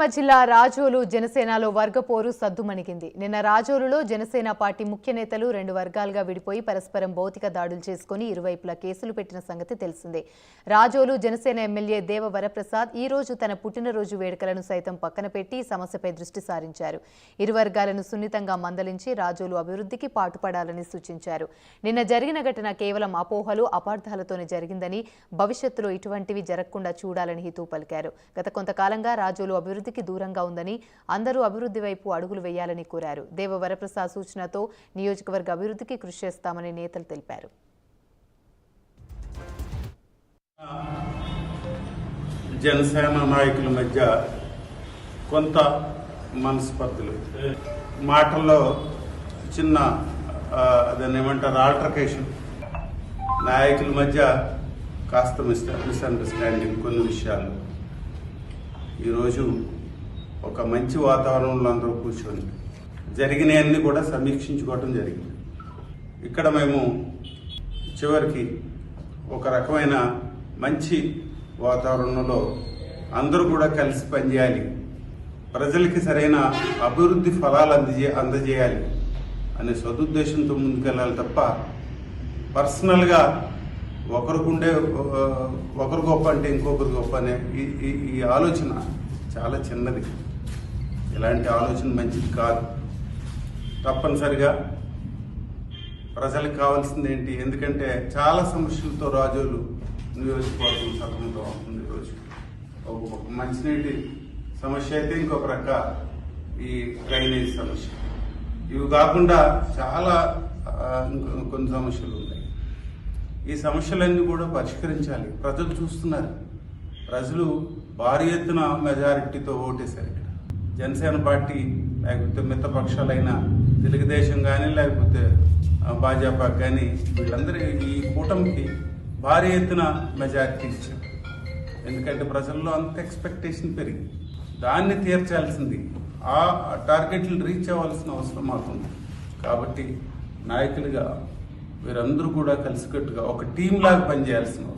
కోనసీమ జిల్లా రాజోలు జనసేనలో వర్గపోరు సద్దుమణిగింది. నిన్న రాజోలులో జనసేన పార్టీ ముఖ్య నేతలు రెండు వర్గాలుగా విడిపోయి పరస్పరం భౌతిక దాడులు చేసుకుని ఇరువైపులా కేసులు పెట్టిన సంగతి తెలిసిందే. రాజోలు జనసేన ఎమ్మెల్యే దేవ వరప్రసాద్ ఈ రోజు తన పుట్టినరోజు వేడుకలను సైతం పక్కన పెట్టి సమస్యపై దృష్టి సారించారు. ఇరు వర్గాలను సున్నితంగా మందలించి రాజోలు అభివృద్ధికి పాటుపడాలని సూచించారు. నిన్న జరిగిన ఘటన కేవలం అపోహలు, అపార్థాలతోనే జరిగిందని, భవిష్యత్తులో ఇటువంటివి జరగకుండా చూడాలని హితవు పలికారు. గత కొంతకాలంగా రాజోలు అభివృద్ధికి దూరంగా ఉందని, అందరూ అభివృద్ధి వైపు అడుగులు వేయాలని కోరారు. దేవ వరప్రసాద్ సూచనతో నియోజకవర్గ అభివృద్ధికి కృషి చేస్తామని నేతలు తెలిపారు. జనసేన నాయకుల మధ్య కొంత మనస్పర్ధలు, మాటల్లో చిన్న దాన్ని ఏమంటారు ఆల్టర్కేషన్, నాయకుల మధ్య కాస్త మిస్అండర్స్టాండింగ్ కొన్ని విషయాలు. ఈరోజు ఒక మంచి వాతావరణంలో అందరూ కూర్చొని జరిగినవన్నీ కూడా సమీక్షించుకోవటం జరిగింది. ఇక్కడ మేము చివరికి ఒక రకమైన మంచి వాతావరణంలో అందరూ కూడా కలిసి పనిచేయాలి, ప్రజలకి సరైన అభివృద్ధి ఫలాలు అందజేయాలి అనే సదుద్దేశంతో ముందుకెళ్ళాలి తప్ప పర్సనల్గా ఒకరు గొప్ప అంటే ఇంకొకరు గొప్ప అనే ఈ ఆలోచన చాలా చిన్నది. ఇలాంటి ఆలోచన మంచిది కాదు. తప్పనిసరిగా ప్రజలకు కావాల్సింది ఏంటి? ఎందుకంటే చాలా సమస్యలతో రాజోలు నియోజకవర్గం సతమతం అవుతుంది. ఈరోజు ఒక మంచినీటి సమస్య అయితే, ఇంకొక రక ఈ డ్రైనేజ్ సమస్య, ఇవి కాకుండా చాలా కొన్ని సమస్యలు ఉన్నాయి. ఈ సమస్యలన్నీ కూడా పరిష్కరించాలి. ప్రజలు చూస్తున్నారు, ప్రజలు భారీ ఎత్తున మెజారిటీతో ఓటేశారు. ఇక్కడ జనసేన పార్టీ లేకపోతే మిత్రపక్షాలైన తెలుగుదేశం కానీ లేకపోతే భాజపా కానీ వీళ్ళందరూ ఈ కూటమికి భారీ ఎత్తున మెజారిటీ ఇచ్చారు. ఎందుకంటే ప్రజల్లో అంత ఎక్స్పెక్టేషన్ పెరిగింది. దాన్ని తీర్చాల్సింది, ఆ టార్గెట్లు రీచ్ అవ్వాల్సిన అవసరం మాకుంది. కాబట్టి నాయకులుగా వీరందరూ కూడా కలిసికట్టుగా ఒక టీం లాగా పనిచేయాల్సిన అవసరం.